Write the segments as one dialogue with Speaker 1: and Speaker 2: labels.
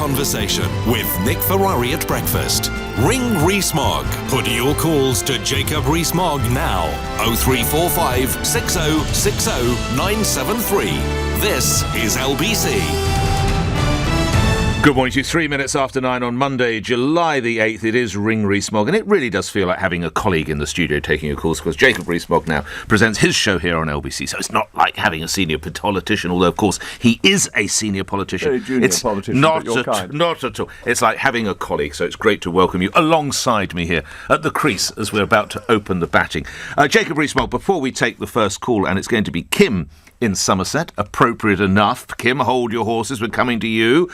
Speaker 1: Conversation with Nick Ferrari at breakfast. Ring Rees-Mogg. Put your calls to Jacob Rees-Mogg now. 0345 6060 973. This is LBC.
Speaker 2: Good morning to you. 3 minutes after 9 on Monday, July the 8th. It is Ring Rees-Mogg, and it really does feel like having a colleague in the studio taking your calls, because Jacob Rees-Mogg now presents his show here on LBC, so it's not like having a senior politician, although, of course, he is a senior politician.
Speaker 3: Very junior politician, but your kind.
Speaker 2: Not at all. It's like having a colleague, so it's great to welcome you alongside me here at the crease as we're about to open the batting. Jacob Rees-Mogg, before we take the first call, and it's going to be Kim in Somerset, appropriate enough. Kim, hold your horses, we're coming to you.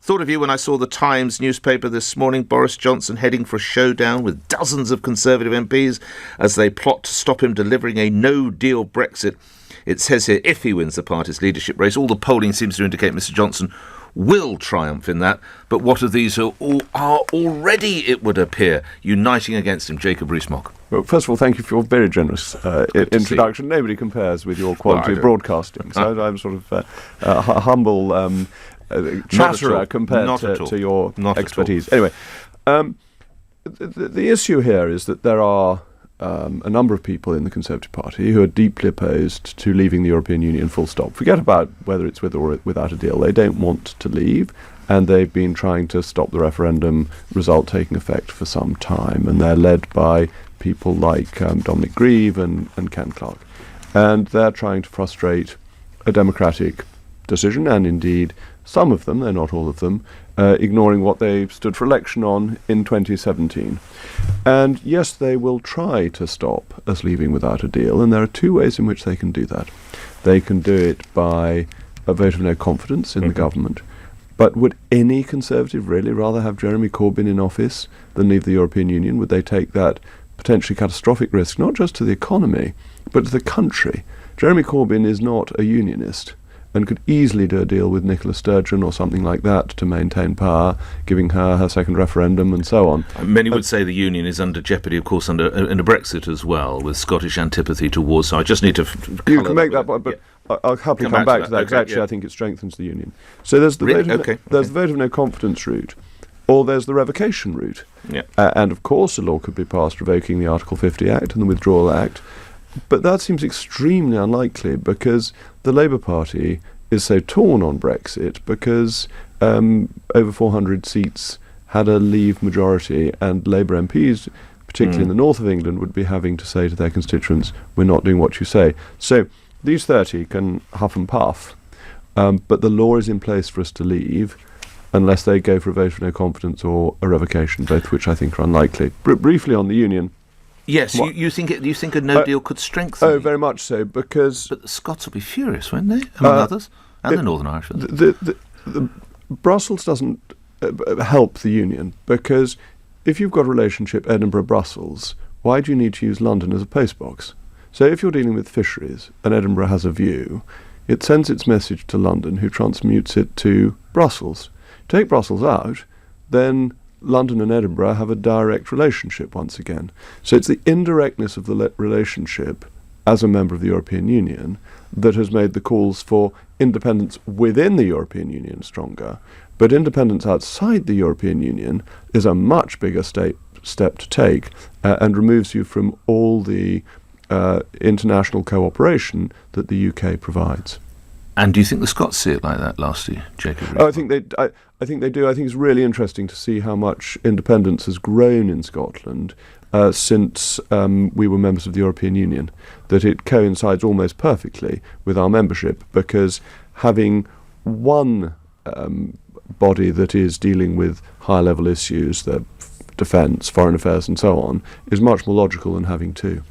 Speaker 2: Thought of you when I saw the Times newspaper this morning. Boris Johnson heading for a showdown with dozens of Conservative MPs as they plot to stop him delivering a no-deal Brexit. It says here, if he wins the party's leadership race, all the polling seems to indicate Mr Johnson will triumph in that. But what of these who are already, it would appear, uniting against him? Jacob Rees-Mogg.
Speaker 3: Well, first of all, thank you for your very generous introduction. Nobody compares with your quality of broadcasting. So I'm sort of a humble chatterer compared to your expertise. Anyway, the issue here is that there are a number of people in the Conservative Party who are deeply opposed to leaving the European Union full stop. Forget about whether it's with or without a deal. They don't want to leave, and they've been trying to stop the referendum result taking effect for some time, and they're led by people like Dominic Grieve and Ken Clarke. And they're trying to frustrate a democratic decision, and indeed some of them, though not all of them, ignoring what they stood for election on in 2017. And yes, they will try to stop us leaving without a deal, and there are two ways in which they can do that. They can do it by a vote of no confidence in the government. But would any Conservative really rather have Jeremy Corbyn in office than leave the European Union? Would they take that potentially catastrophic risk, not just to the economy, but to the country? Jeremy Corbyn is not a unionist and could easily do a deal with Nicola Sturgeon or something like that to maintain power, giving her second referendum and so on.
Speaker 2: Many would say the union is under jeopardy, of course, in a Brexit as well, with Scottish antipathy towards. So I just need to...
Speaker 3: You can make that point, but yeah. I'll happily come back to that, because actually I think it strengthens the union. So there's the the vote of no confidence route, or there's the revocation route.
Speaker 2: Yeah.
Speaker 3: And of course a law could be passed revoking the Article 50 Act and the Withdrawal Act, but that seems extremely unlikely because the Labour Party is so torn on Brexit because over 400 seats had a Leave majority, and Labour MPs, particularly in the north of England, would be having to say to their constituents, we're not doing what you say. So these 30 can huff and puff, but the law is in place for us to leave unless they go for a vote of no confidence or a revocation, both of which I think are unlikely. Briefly on the union.
Speaker 2: Yes, you think a no deal could strengthen?
Speaker 3: Oh, very much so, because...
Speaker 2: But the Scots will be furious, won't they, among others? And the Northern Irish.
Speaker 3: The Brussels doesn't help the union, because if you've got a relationship Edinburgh-Brussels, why do you need to use London as a postbox? So if you're dealing with fisheries and Edinburgh has a view, it sends its message to London, who transmutes it to Brussels. Take Brussels out, then London and Edinburgh have a direct relationship once again. So it's the indirectness of the relationship as a member of the European Union that has made the calls for independence within the European Union stronger. But independence outside the European Union is a much bigger step to take and removes you from all the international cooperation that the UK provides.
Speaker 2: And do you think the Scots see it like that, lastly, Jacob?
Speaker 3: I think they do. I think it's really interesting to see how much independence has grown in Scotland since we were members of the European Union, that it coincides almost perfectly with our membership, because having one body that is dealing with high-level issues, the defence, foreign affairs and so on, is much more logical than having two.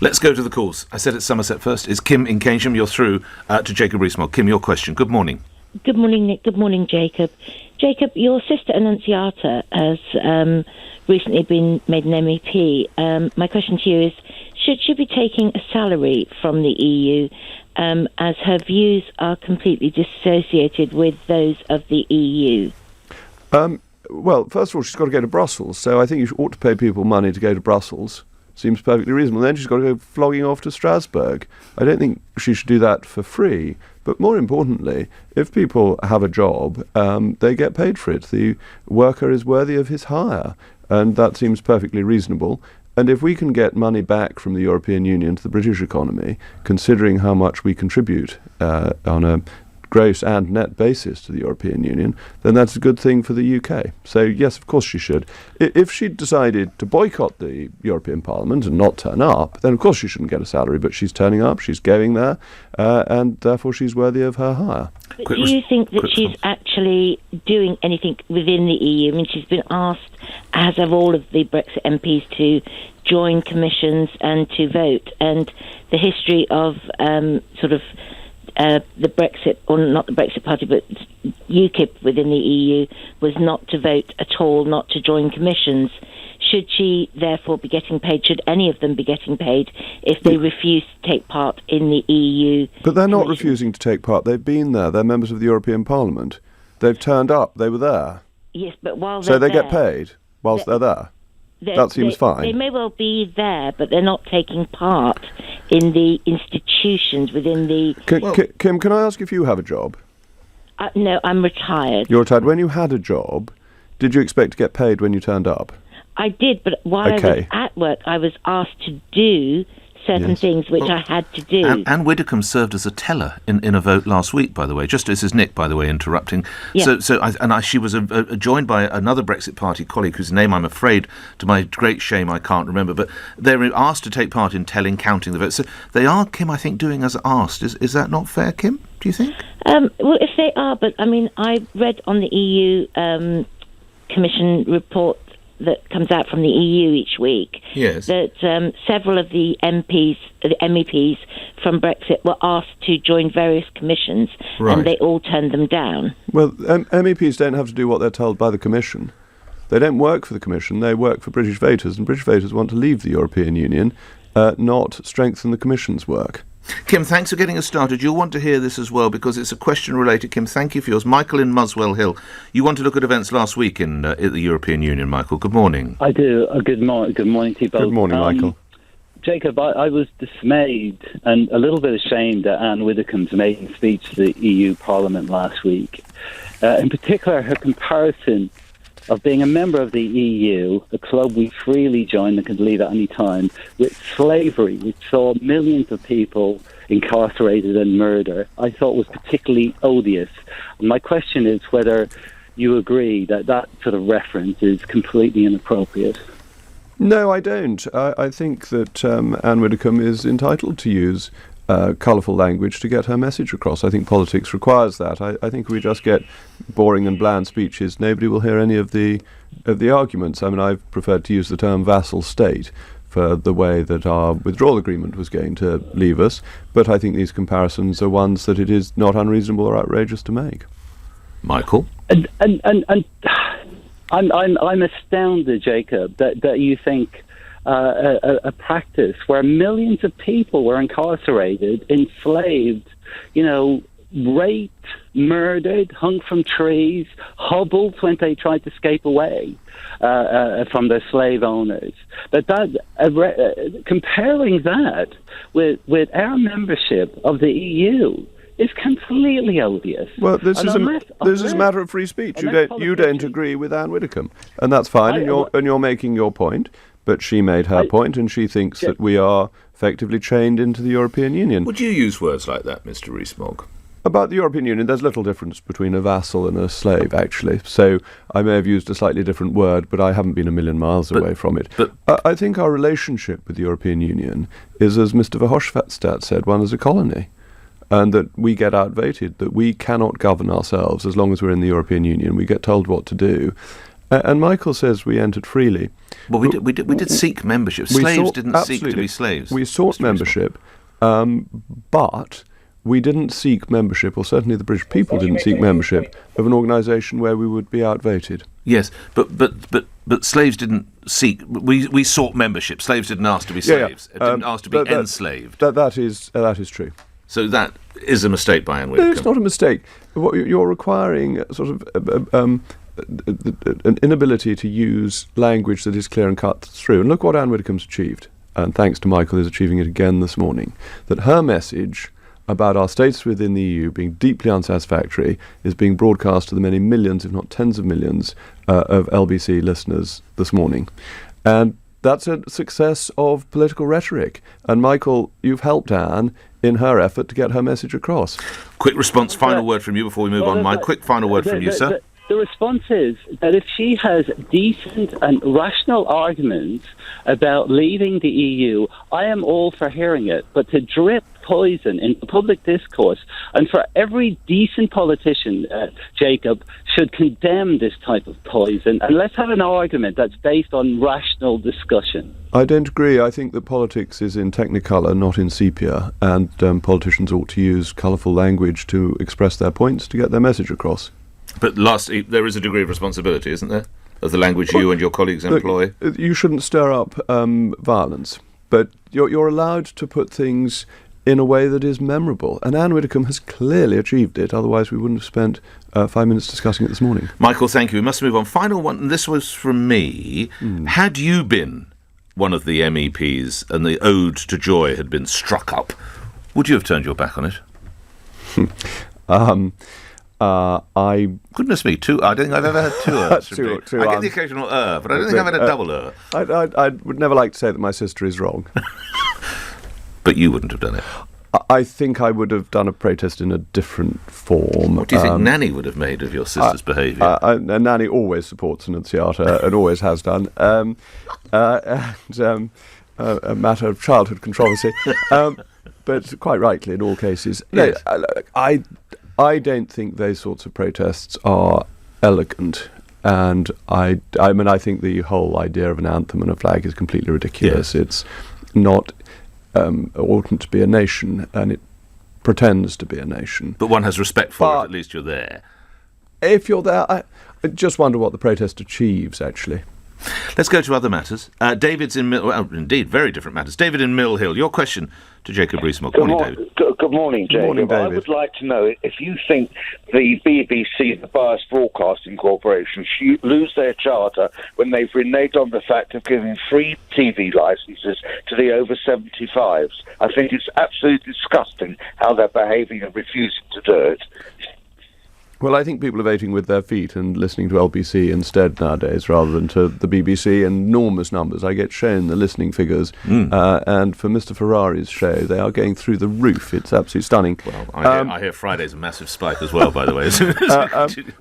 Speaker 2: Let's go to the calls. I said it's Somerset first. It's Kim in Keynsham. You're through to Jacob Rees-Mogg. Kim, your question. Good morning.
Speaker 4: Good morning, Nick. Good morning, Jacob. Jacob, your sister Annunziata has recently been made an MEP. My question to you is, should she be taking a salary from the EU, as her views are completely dissociated with those of the EU?
Speaker 3: Well, first of all, she's got to go to Brussels, so I think you ought to pay people money to go to Brussels. seems perfectly reasonable. Then she's got to go flogging off to Strasbourg. I don't think she should do that for free. But more importantly, if people have a job, they get paid for it. The worker is worthy of his hire, and that seems perfectly reasonable. And if we can get money back from the European Union to the British economy, considering how much we contribute on a gross and net basis to the European Union, then that's a good thing for the UK. So yes, of course she should. If she'd decided to boycott the European Parliament and not turn up, then of course she shouldn't get a salary, but she's turning up, she's going there, and therefore she's worthy of her hire.
Speaker 4: But do you think that she's actually doing anything within the EU? I mean, she's been asked, as have all of the Brexit MPs, to join commissions and to vote. And the history of the Brexit, or not the Brexit Party, but UKIP within the EU, was not to vote at all, not to join commissions. Should she therefore be getting paid? Should any of them be getting paid if they refuse to take part in the EU?
Speaker 3: But they're not refusing to take part. They've been there. They're members of the European Parliament. They've turned up. They were there.
Speaker 4: Yes, but while
Speaker 3: so
Speaker 4: they're
Speaker 3: they get paid whilst they're there. That seems fine.
Speaker 4: They may well be there, but they're not taking part in the institutions within the...
Speaker 3: Kim, can I ask if you have a job?
Speaker 4: No, I'm retired.
Speaker 3: You're retired. When you had a job, did you expect to get paid when you turned up?
Speaker 4: I did, but while I was at work, I was asked to do certain things which I had to do.
Speaker 2: Anne Widdecombe served as a teller in a vote last week, by the way. Just this is Nick, by the way, interrupting.
Speaker 4: Yeah.
Speaker 2: She was joined by another Brexit Party colleague whose name I'm afraid, to my great shame, I can't remember. But they're asked to take part in telling, counting the votes. So they are, Kim, I think, doing as asked. Is that not fair, Kim? Do you think?
Speaker 4: Well, if they are, but I mean, I read on the EU Commission report that comes out from the EU each week, that several of the MEPs from Brexit were asked to join various commissions, and they all turned them down.
Speaker 3: Well, MEPs don't have to do what they're told by the Commission. They don't work for the Commission, they work for British voters, and British voters want to leave the European Union, not strengthen the Commission's work.
Speaker 2: Kim, thanks for getting us started. You'll want to hear this as well because it's a question related. Kim, thank you for yours. Michael in Muswell Hill. You want to look at events last week in the European Union, Michael. Good morning.
Speaker 5: I do. Good morning to you both.
Speaker 3: Good morning, Michael.
Speaker 5: Jacob, I was dismayed and a little bit ashamed at Anne Widdecombe's maiden speech to the EU Parliament last week. In particular, her comparison of being a member of the EU, a club we freely join and can leave at any time, with slavery, which saw millions of people incarcerated and murdered, I thought was particularly odious. And my question is whether you agree that that sort of reference is completely inappropriate.
Speaker 3: No, I don't. I think that Anne Widdecombe is entitled to use colourful language to get her message across. I think politics requires that. I think if we just get boring and bland speeches, nobody will hear any of the arguments. I mean, I've preferred to use the term vassal state for the way that our withdrawal agreement was going to leave us, but I think these comparisons are ones that it is not unreasonable or outrageous to make.
Speaker 2: Michael?
Speaker 5: And I'm astounded, Jacob, that you think a practice where millions of people were incarcerated, enslaved, raped, murdered, hung from trees, hobbled when they tried to escape away from their slave owners. Comparing that with our membership of the EU is completely odious.
Speaker 3: Well, this is a matter of free speech. You don't agree with Anne Widdecombe, and that's fine. And you're making your point. But she made her point, and she thinks that we are effectively chained into the European Union.
Speaker 2: Would you use words like that, Mr. Rees-Mogg?
Speaker 3: About the European Union, there's little difference between a vassal and a slave, actually. So I may have used a slightly different word, but I haven't been a million miles away from it. But I think our relationship with the European Union is, as Mr. Verhofstadt said, one as a colony. And that we get outvoted, that we cannot govern ourselves as long as we're in the European Union. We get told what to do. And Michael says we entered freely.
Speaker 2: Well, we did seek membership. Slaves didn't seek to be slaves.
Speaker 3: We sought membership, but we didn't seek membership, or certainly the British people didn't seek membership, of an organisation where we would be outvoted.
Speaker 2: Yes, but slaves didn't seek. We sought membership. Slaves didn't ask to be slaves. Didn't ask to be enslaved.
Speaker 3: That is true.
Speaker 2: So that is a mistake by Anne Widdecombe.
Speaker 3: No, it's not a mistake. What you're requiring sort of an inability to use language that is clear and cut through. And look what Anne Widdecombe's achieved. and thanks to Michael, is achieving it again this morning, that her message about our status within the EU being deeply unsatisfactory is being broadcast to the many millions, if not tens of millions, of LBC listeners this morning. And that's a success of political rhetoric. And Michael, you've helped Anne in her effort to get her message across.
Speaker 2: Quick response, final word from you before we move on. Mike, quick final word from you, sir.
Speaker 5: The response is that if she has decent and rational arguments about leaving the EU, I am all for hearing it. But to drip poison into public discourse, and for every decent politician, Jacob, should condemn this type of poison, and let's have an argument that's based on rational discussion.
Speaker 3: I don't agree. I think that politics is in technicolor, not in sepia, and politicians ought to use colourful language to express their points, to get their message across.
Speaker 2: But lastly, there is a degree of responsibility, isn't there, of the language you and your colleagues employ?
Speaker 3: Look, you shouldn't stir up violence, but you're allowed to put things in a way that is memorable. And Anne Widdecombe has clearly achieved it, otherwise we wouldn't have spent 5 minutes discussing it this morning.
Speaker 2: Michael, thank you. We must move on. Final one, and this was from me. Had you been one of the MEPs and the ode to joy had been struck up, would you have turned your back on it? Goodness me, two. I don't think I've ever had two Rs. I get the occasional but I don't think I've had a double
Speaker 3: I would never like to say that my sister is wrong.
Speaker 2: But you wouldn't have done it.
Speaker 3: I think I would have done a protest in a different form.
Speaker 2: What do you think Nanny would have made of your sister's behaviour?
Speaker 3: Nanny always supports Annunziata and always has done. A matter of childhood controversy. But quite rightly, in all cases.
Speaker 2: Yes.
Speaker 3: No, I don't think those sorts of protests are elegant. And I think the whole idea of an anthem and a flag is completely ridiculous.
Speaker 2: Yes.
Speaker 3: It's not oughtn't to be a nation, and it pretends to be a nation.
Speaker 2: But one has respect for it, at least you're there.
Speaker 3: If you're there, I just wonder what the protest achieves, actually.
Speaker 2: Let's go to other matters. David's in indeed, very different matters. David in Mill Hill, your question to Jacob Rees-Mogg. Good morning, David.
Speaker 6: Good morning, Jacob.
Speaker 3: Good morning, David.
Speaker 6: I would like to know if you think the BBC, the Biased Broadcasting Corporation, should lose their charter when they've reneged on the fact of giving free TV licences to the over 75s. I think it's absolutely disgusting how they're behaving and refusing to do it.
Speaker 3: Well, I think people are voting with their feet and listening to LBC instead nowadays rather than to the BBC in enormous numbers. I get shown the listening figures, and for Mr. Ferrari's show, they are going through the roof. It's absolutely stunning.
Speaker 2: Well, I hear Friday's a massive spike as well, by the way.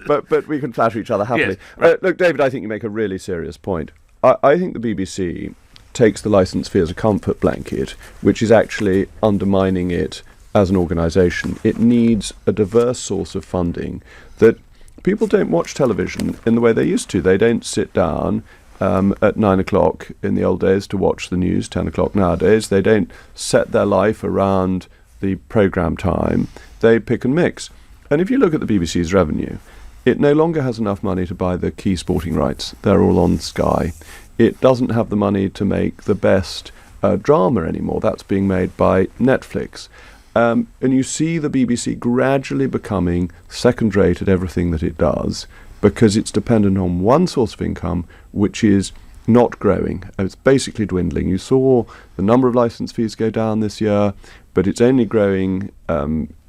Speaker 3: But we can flatter each other happily.
Speaker 2: Yes, right.
Speaker 3: Look, David, I think you make a really serious point. I think the BBC takes the licence fee as a comfort blanket, which is actually undermining it as an organisation. It needs a diverse source of funding. That people don't watch television in the way they used to. They don't sit down at 9 o'clock in the old days to watch the news, 10 o'clock nowadays. They don't set their life around the programme time. They pick and mix. And if you look at the BBC's revenue, it no longer has enough money to buy the key sporting rights. They're all on Sky. It doesn't have the money to make the best drama anymore. That's being made by Netflix. And you see the BBC gradually becoming second-rate at everything that it does because it's dependent on one source of income, which is not growing. It's basically dwindling. You saw the number of licence fees go down this year, but it's only growing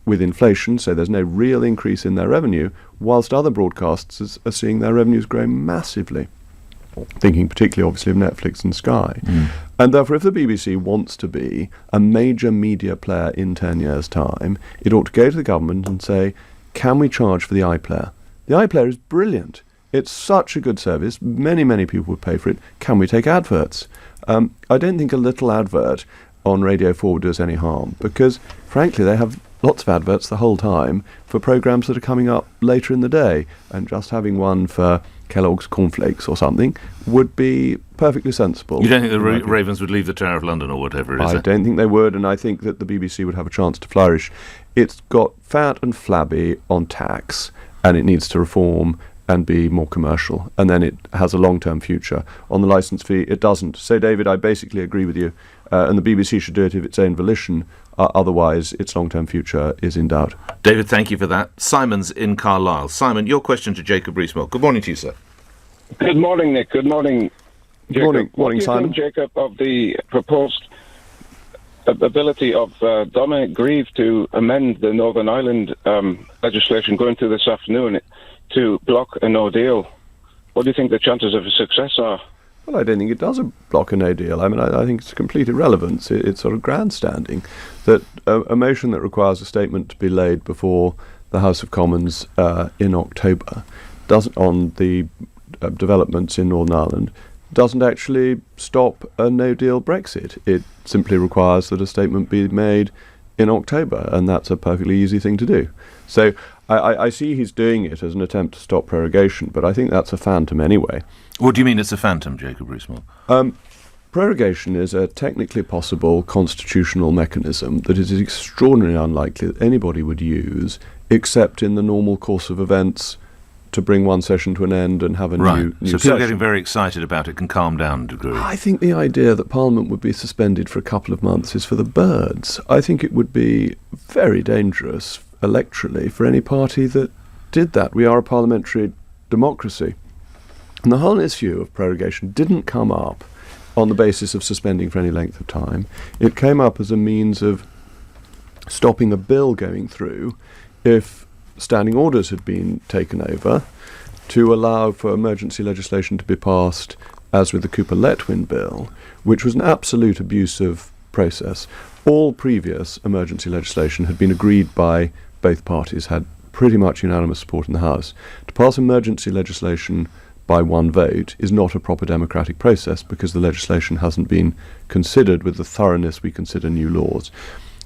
Speaker 3: with inflation, so there's no real increase in their revenue, whilst other broadcasters are seeing their revenues grow massively. Thinking particularly, obviously, of Netflix and Sky. And therefore, if the BBC wants to be a major media player in 10 years' time, it ought to go to the government and say, can we charge for the iPlayer? The iPlayer is brilliant. It's such a good service. Many, many people would pay for it. Can we take adverts? I don't think a little advert on Radio 4 would do us any harm, because, frankly, they have lots of adverts the whole time for programmes that are coming up later in the day, and just having one for Kellogg's cornflakes or something would be perfectly sensible.
Speaker 2: You don't think the Ravens would leave the Tower of London or whatever it is?
Speaker 3: I don't think they would, and I think that the BBC would have a chance to flourish. It's got fat and flabby on tax, and it needs to reform and be more commercial, and then it has a long-term future. On the licence fee, it doesn't. So, David, I basically agree with you, and the BBC should do it of its own volition. Otherwise, its long-term future is in doubt.
Speaker 2: David, thank you for that. Simon's in Carlisle. Simon, your question to Jacob Rees-Mogg. Good morning to you, sir.
Speaker 7: Good morning, Nick. Good morning,
Speaker 3: Good morning,
Speaker 7: What do you
Speaker 3: Simon.
Speaker 7: think, Jacob, of the proposed ability of Dominic Grieve to amend the Northern Ireland legislation going through this afternoon to block a no deal? What do you think the chances of success are?
Speaker 3: Well, I don't think it does block a no deal. I mean, I think it's complete irrelevance. It's sort of grandstanding that a motion that requires a statement to be laid before the House of Commons in October doesn't, on the developments in Northern Ireland, doesn't actually stop a no-deal Brexit. It simply requires that a statement be made in October, and that's a perfectly easy thing to do. So I see he's doing it as an attempt to stop prorogation, but I think that's a phantom anyway.
Speaker 2: What do you mean it's a phantom, Jacob Rees-Mogg?
Speaker 3: Prorogation is a technically possible constitutional mechanism that it is extraordinarily unlikely that anybody would use except in the normal course of events to bring one session to an end and have a new
Speaker 2: So people
Speaker 3: session.
Speaker 2: getting very excited about it can calm down to a degree.
Speaker 3: I think the idea that Parliament would be suspended for a couple of months is for the birds. I think it would be very dangerous electorally for any party that did that. We are a parliamentary democracy. And the whole issue of prorogation didn't come up on the basis of suspending for any length of time. It came up as a means of stopping a bill going through if standing orders had been taken over to allow for emergency legislation to be passed, as with the Cooper-Letwin bill, which was an absolute abuse of process. All previous emergency legislation had been agreed by both parties, had pretty much unanimous support in the House. To pass emergency legislation by one vote is not a proper democratic process because the legislation hasn't been considered with the thoroughness we consider new laws.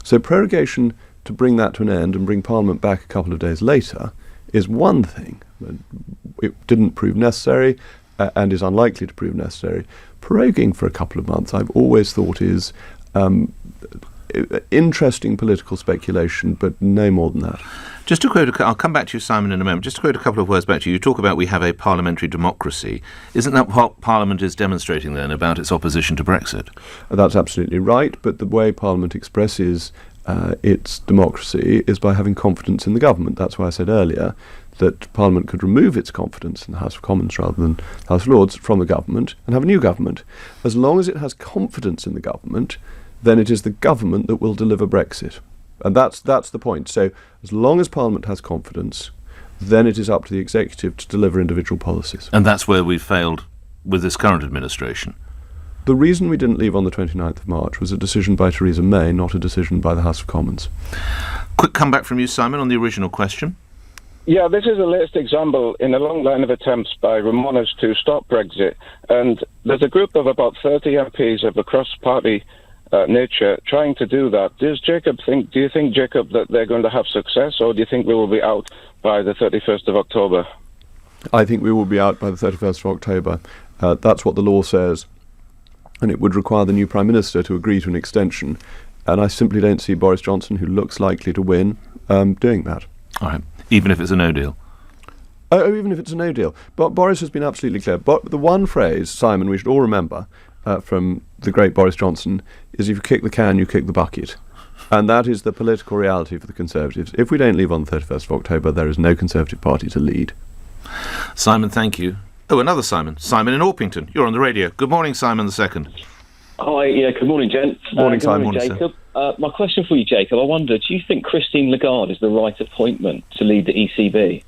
Speaker 3: So prorogation, to bring that to an end and bring Parliament back a couple of days later, is one thing. It didn't prove necessary and is unlikely to prove necessary. Proroguing for a couple of months, I've always thought, is interesting political speculation, but no more than that.
Speaker 2: Just to quote, I'll come back to you, Simon, in a moment. Just to quote a couple of words back to you. You talk about we have a parliamentary democracy. Isn't that what Parliament is demonstrating then about its opposition to Brexit?
Speaker 3: That's absolutely right, but the way Parliament expresses its democracy is by having confidence in the government. That's why I said earlier that Parliament could remove its confidence in the House of Commons rather than the House of Lords from the government and have a new government. As long as it has confidence in the government, then it is the government that will deliver Brexit. And that's the point. So as long as Parliament has confidence, then it is up to the executive to deliver individual policies.
Speaker 2: And that's where we've failed with this current administration.
Speaker 3: The reason we didn't leave on the 29th of March was a decision by Theresa May, not a decision by the House of Commons.
Speaker 2: Quick comeback from you, Simon, on the original question.
Speaker 7: Yeah, this is the latest example in a long line of attempts by Ramonas to stop Brexit. And there's a group of about 30 MPs of a cross-party nature trying to do that. Do you think, Jacob, that they're going to have success, or do you think we will be out by the 31st of October?
Speaker 3: I think we will be out by the 31st of October. That's what the law says. And it would require the new Prime Minister to agree to an extension. And I simply don't see Boris Johnson, who looks likely to win, doing that.
Speaker 2: All right. Even if it's a no deal?
Speaker 3: Even if it's a no deal. But Boris has been absolutely clear. But the one phrase, Simon, we should all remember from the great Boris Johnson is if you kick the can, you kick the bucket. And that is the political reality for the Conservatives. If we don't leave on the 31st of October, there is no Conservative Party to lead.
Speaker 2: Simon, thank you. Oh, another Simon. Simon in Orpington. You're on the radio. Good morning, Simon II.
Speaker 8: Hi, good morning, gents.
Speaker 3: Morning, Simon.
Speaker 8: Morning, Jacob. My question for you, Jacob, I wonder, do you think Christine Lagarde is the right appointment to lead the ECB?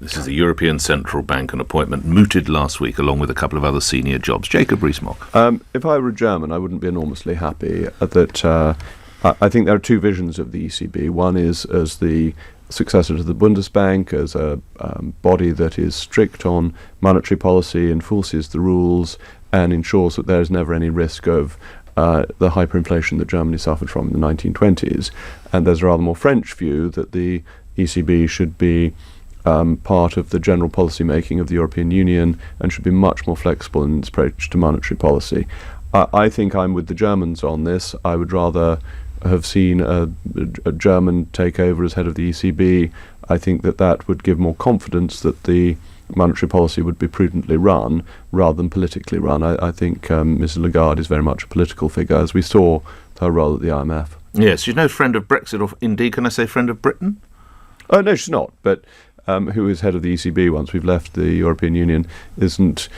Speaker 2: This is the European Central Bank, an appointment mooted last week along with a couple of other senior jobs. Jacob Rees-Mogg.
Speaker 3: If I were German, I wouldn't be enormously happy that I think there are two visions of the ECB. One is as the successor to the Bundesbank, as a body that is strict on monetary policy, enforces the rules, and ensures that there is never any risk of the hyperinflation that Germany suffered from in the 1920s. And there's a rather more French view that the ECB should be part of the general policy making of the European Union and should be much more flexible in its approach to monetary policy. I think I'm with the Germans on this. I would rather have seen a German take over as head of the ECB. I think that would give more confidence that the monetary policy would be prudently run rather than politically run. I think Mrs. Lagarde is very much a political figure, as we saw with her role at the IMF.
Speaker 2: Yes, she's no friend of Brexit, or indeed, can I say friend of Britain?
Speaker 3: Oh, no, she's not. But who is head of the ECB once we've left the European Union isn't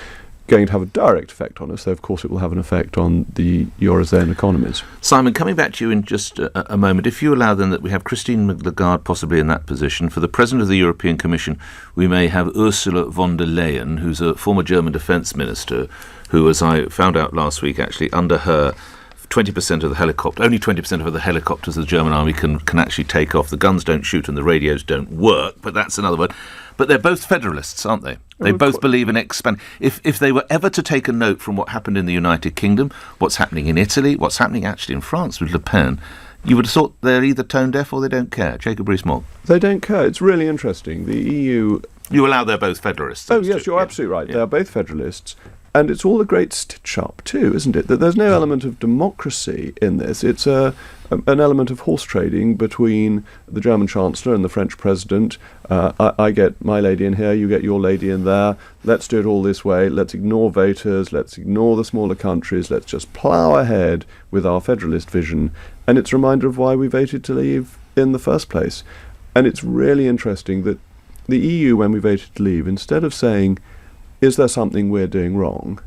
Speaker 3: going to have a direct effect on us, though of course it will have an effect on the Eurozone economies.
Speaker 2: Simon, coming back to you in just a moment, if you allow then that we have Christine Lagarde possibly in that position, for the President of the European Commission we may have Ursula von der Leyen, who's a former German defence minister, who, as I found out last week, actually under her 20% of the helicopter, only 20% of the helicopters of the German army can actually take off. The guns don't shoot and the radios don't work, but that's another word. But they're both federalists, aren't they? They both believe in expanding. If they were ever to take a note from what happened in the United Kingdom, what's happening in Italy, what's happening actually in France with Le Pen, you would have thought they're either tone deaf or they don't care. Jacob Rees-Mogg.
Speaker 3: They don't care. It's really interesting. The EU...
Speaker 2: You allow they're both federalists.
Speaker 3: Oh, yes, you're absolutely right. Yeah. They are both federalists. And it's all a great stitch-up, too, isn't it? That there's no element of democracy in this. It's an element of horse trading between the German Chancellor and the French President. I get my lady in here, you get your lady in there. Let's do it all this way. Let's ignore voters. Let's ignore the smaller countries. Let's just plough ahead with our federalist vision. And it's a reminder of why we voted to leave in the first place. And it's really interesting that the EU, when we voted to leave, instead of saying, is there something we're doing wrong,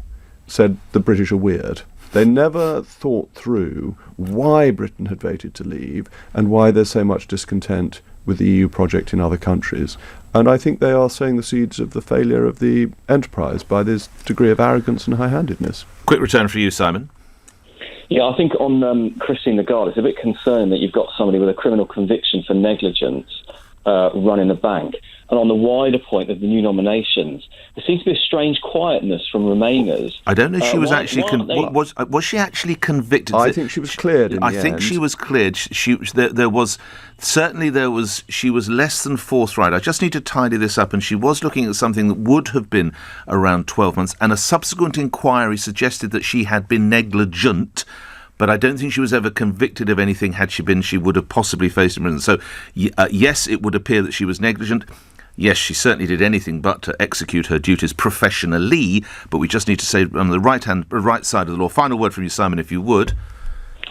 Speaker 3: said the British are weird. They never thought through why Britain had voted to leave and why there's so much discontent with the EU project in other countries. And I think they are sowing the seeds of the failure of the enterprise by this degree of arrogance and high-handedness.
Speaker 2: Quick return for you, Simon.
Speaker 8: Yeah, I think on Christine Lagarde, it's a bit concerning that you've got somebody with a criminal conviction for negligence running the bank. And on the wider point of the new nominations, there seems to be a strange quietness from Remainers.
Speaker 2: I don't know if she was actually... was she actually convicted?
Speaker 3: I think she was cleared in the
Speaker 2: end. I think she was cleared. She was less than forthright. I just need to tidy this up. And she was looking at something that would have been around 12 months. And a subsequent inquiry suggested that she had been negligent. But I don't think she was ever convicted of anything. Had she been, she would have possibly faced imprisonment. So, yes, it would appear that she was negligent. Yes, she certainly did anything but to execute her duties professionally, but we just need to say on the right side of the law. Final word from you, Simon, if you would.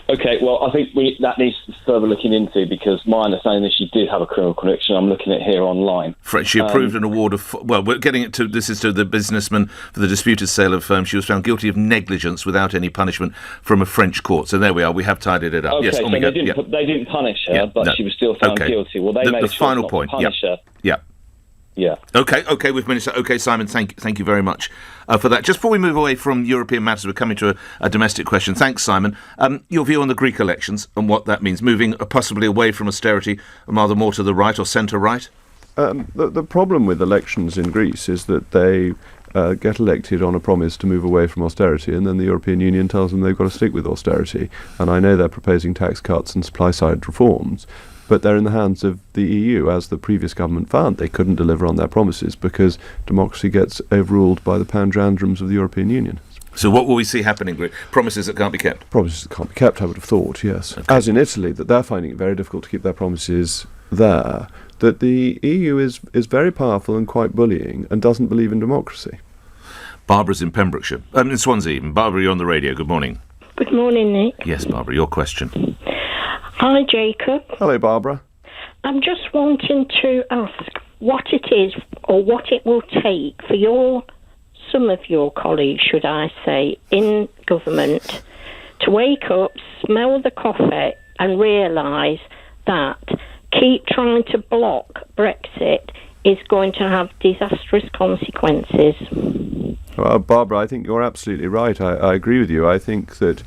Speaker 8: OK, well, I think that needs further looking into, because my understanding is she did have a criminal conviction. I'm looking at here online.
Speaker 2: She approved an award of... Well, we're getting it to... This is to the businessman for the disputed sale of firms. She was found guilty of negligence without any punishment from a French court. So there we are. We have tidied it up.
Speaker 8: OK,
Speaker 2: yes,
Speaker 8: so they didn't punish her, but she was still found guilty. Well, they made sure not to punish her.
Speaker 2: Yeah.
Speaker 8: Yeah.
Speaker 2: Okay, we've managed that. Okay, Simon, thank you very much for that. Just before we move away from European matters, we're coming to a domestic question. Thanks, Simon. Your view on the Greek elections and what that means, moving possibly away from austerity and rather more to the right or centre-right?
Speaker 3: The problem with elections in Greece is that they get elected on a promise to move away from austerity, and then the European Union tells them they've got to stick with austerity. And I know they're proposing tax cuts and supply-side reforms, but they're in the hands of the EU, as the previous government found. They couldn't deliver on their promises because democracy gets overruled by the panjandrums of the European Union.
Speaker 2: So what will we see happening? Promises that can't be kept?
Speaker 3: Promises that can't be kept, I would have thought, yes.
Speaker 2: Okay.
Speaker 3: As in Italy, that they're finding it very difficult to keep their promises there, that the EU is very powerful and quite bullying and doesn't believe in democracy.
Speaker 2: Barbara's in Pembrokeshire. In Swansea even. Barbara, you're on the radio. Good morning.
Speaker 9: Good morning, Nick.
Speaker 2: Yes, Barbara, your question.
Speaker 9: Hi, Jacob.
Speaker 3: Hello, Barbara.
Speaker 9: I'm just wanting to ask what it is or what it will take for some of your colleagues, should I say, in government to wake up, smell the coffee and realise that keep trying to block Brexit is going to have disastrous consequences.
Speaker 3: Well, Barbara, I think you're absolutely right. I agree with you. I think that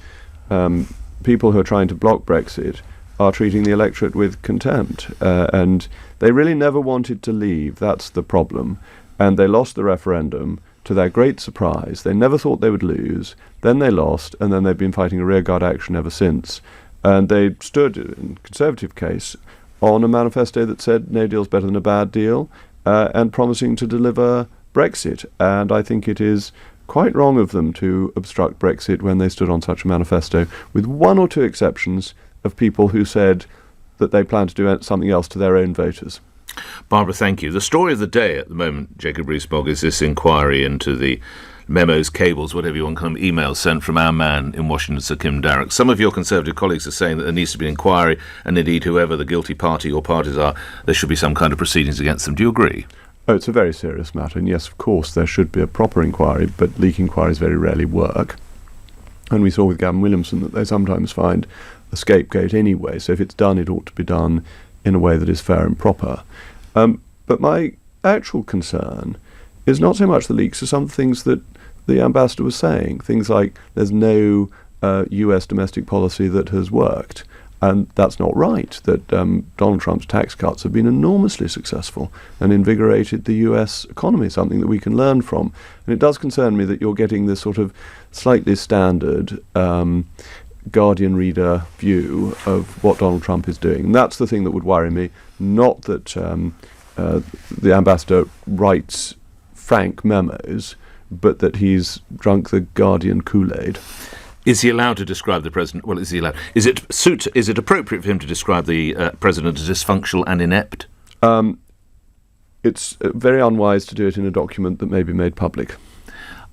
Speaker 3: people who are trying to block Brexit are treating the electorate with contempt. And they really never wanted to leave. That's the problem. And they lost the referendum to their great surprise. They never thought they would lose. Then they lost, and then they've been fighting a rearguard action ever since. And they stood, in Conservative case, on a manifesto that said no deal's better than a bad deal, and promising to deliver Brexit. And I think it is quite wrong of them to obstruct Brexit when they stood on such a manifesto, with one or two exceptions of people who said that they plan to do something else to their own voters.
Speaker 2: Barbara, thank you. The story of the day at the moment, Jacob Rees-Mogg, is this inquiry into the memos, cables, whatever you want, kind of emails sent from our man in Washington, Sir Kim Darroch. Some of your Conservative colleagues are saying that there needs to be an inquiry, and indeed, whoever the guilty party or parties are, there should be some kind of proceedings against them. Do you agree?
Speaker 3: Oh, it's a very serious matter, and yes, of course, there should be a proper inquiry, but leak inquiries very rarely work. And we saw with Gavin Williamson that they sometimes find a scapegoat anyway, so if it's done, it ought to be done in a way that is fair and proper. But my actual concern is not so much the leaks as some things that the ambassador was saying, things like there's no US domestic policy that has worked. And that's not right, that Donald Trump's tax cuts have been enormously successful and invigorated the US economy, something that we can learn from. And it does concern me that you're getting this sort of slightly standard Guardian reader view of what Donald Trump is doing. And that's the thing that would worry me, not that the ambassador writes frank memos, but that he's drunk the Guardian Kool-Aid.
Speaker 2: Is he allowed to describe the president? Well, is he allowed? Is it appropriate for him to describe the president as dysfunctional and inept?
Speaker 3: It's very unwise to do it in a document that may be made public.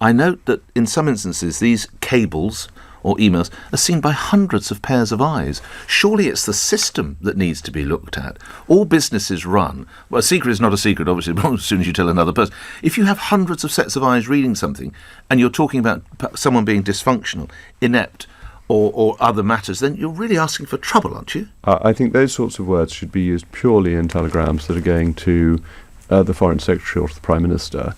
Speaker 2: I note that in some instances these cables or emails are seen by hundreds of pairs of eyes. Surely it's the system that needs to be looked at. All businesses run. Well, a secret is not a secret, obviously, but as soon as you tell another person. If you have hundreds of sets of eyes reading something and you're talking about someone being dysfunctional, inept, or other matters, then you're really asking for trouble, aren't you?
Speaker 3: I think those sorts of words should be used purely in telegrams that are going to the Foreign Secretary or to the Prime Minister,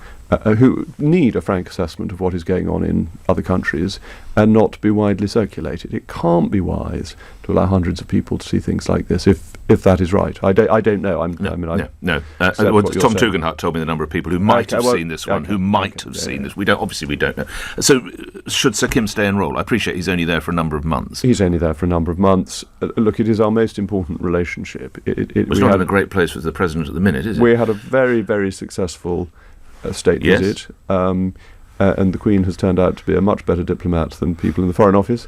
Speaker 3: who need a frank assessment of what is going on in other countries and not to be widely circulated. It can't be wise to allow hundreds of people to see things like this, if that is right. I don't know.
Speaker 2: No. Tom Tugendhat told me the number of people who might have seen this one, who might have seen this. We don't know. So should Sir Kim stay in role? I appreciate he's only there for a number of months.
Speaker 3: He's only there for a number of months. Look, it is our most important relationship.
Speaker 2: It's not in a great place with the President at the minute, is it?
Speaker 3: We had a very, very successful state visit, and the Queen has turned out to be a much better diplomat than people in the Foreign Office.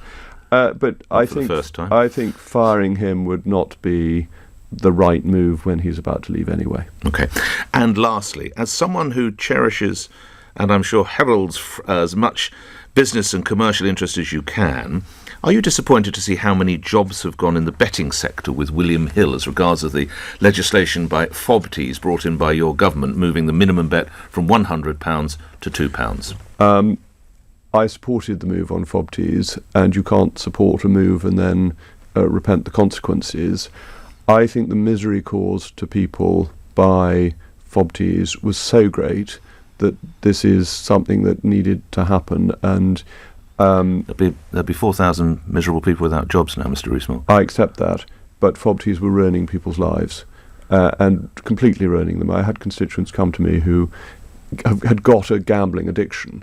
Speaker 3: But I think firing him would not be the right move when he's about to leave anyway.
Speaker 2: Okay. And lastly, as someone who cherishes, and I'm sure heralds as much business and commercial interest as you can, are you disappointed to see how many jobs have gone in the betting sector with William Hill as regards of the legislation by FOBTs brought in by your government, moving the minimum bet from £100 to £2?
Speaker 3: I supported the move on FOBTs, and you can't support a move and then repent the consequences. I think the misery caused to people by FOBTs was so great that this is something that needed to happen, and
Speaker 2: there'll be 4,000 miserable people without jobs now, Mr. Rees-Mogg.
Speaker 3: I accept that, but FOBTs were ruining people's lives, and completely ruining them. I had constituents come to me who had got a gambling addiction,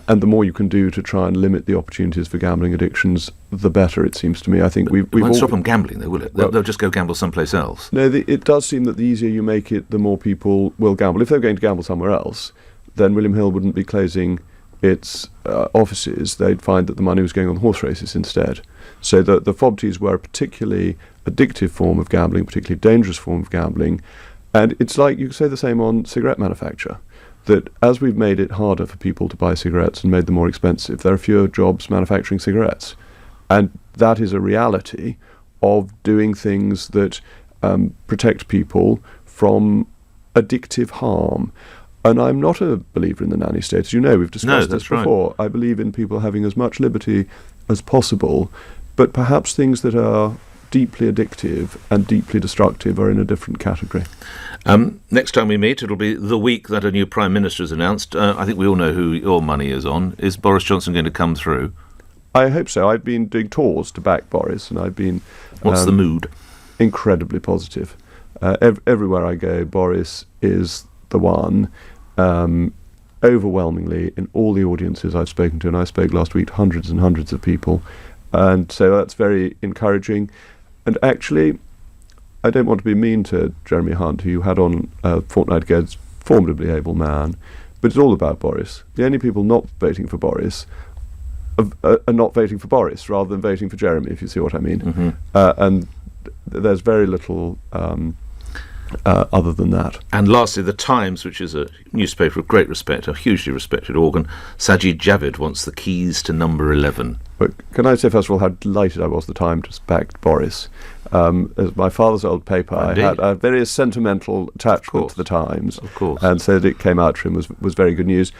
Speaker 3: and the more you can do to try and limit the opportunities for gambling addictions, the better, it seems to me. I think
Speaker 2: it won't stop them gambling, though, will it? They'll just go gamble someplace else.
Speaker 3: No, it does seem that the easier you make it, the more people will gamble. If they're going to gamble somewhere else, then William Hill wouldn't be closing its offices. They'd find that the money was going on horse races instead. So the FOBTs were a particularly addictive form of gambling, particularly dangerous form of gambling. And it's like you could say the same on cigarette manufacture, that as we've made it harder for people to buy cigarettes and made them more expensive, there are fewer jobs manufacturing cigarettes. And that is a reality of doing things that protect people from addictive harm. And I'm not a believer in the nanny state. As you know, we've discussed this before. Right. I believe in people having as much liberty as possible, but perhaps things that are deeply addictive and deeply destructive are in a different category.
Speaker 2: Next time we meet, it'll be the week that a new Prime Minister is announced. I think we all know who your money is on. Is Boris Johnson going to come through?
Speaker 3: I hope so. I've been doing tours to back Boris, and I've been...
Speaker 2: What's the mood?
Speaker 3: Incredibly positive. Everywhere I go, Boris is the one. Overwhelmingly, in all the audiences I've spoken to, and I spoke last week to hundreds and hundreds of people, and so that's very encouraging. And actually, I don't want to be mean to Jeremy Hunt, who you had on a fortnight ago, is a formidably able man, but it's all about Boris. The only people not voting for Boris are not voting for Boris, rather than voting for Jeremy, if you see what I mean.
Speaker 2: Mm-hmm.
Speaker 3: And there's very little other than that.
Speaker 2: And lastly, The Times, which is a newspaper of great respect, a hugely respected organ, Sajid Javid wants the keys to number 11.
Speaker 3: But can I say, first of all, how delighted I was the Times backed Boris. As my father's old paper,
Speaker 2: Indeed.
Speaker 3: I had a very sentimental attachment to the Times,
Speaker 2: Of course.
Speaker 3: and so that it came out for him was very good news.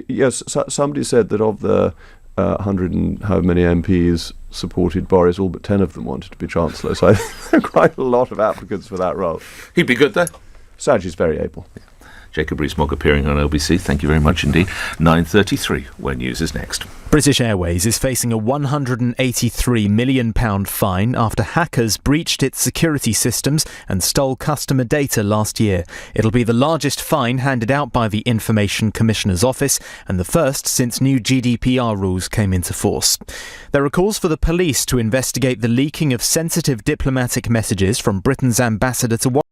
Speaker 3: Yes, somebody said that of the 100 and how many MPs supported Boris, all but 10 of them wanted to be Chancellor. So I think there are quite a lot of applicants for that role.
Speaker 2: He'd be good there.
Speaker 3: Sajid's very able.
Speaker 2: Jacob Rees-Mogg appearing on LBC. Thank you very much indeed. 9:33, where news is next.
Speaker 10: British Airways is facing a £183 million fine after hackers breached its security systems and stole customer data last year. It'll be the largest fine handed out by the Information Commissioner's Office and the first since new GDPR rules came into force. There are calls for the police to investigate the leaking of sensitive diplomatic messages from Britain's ambassador to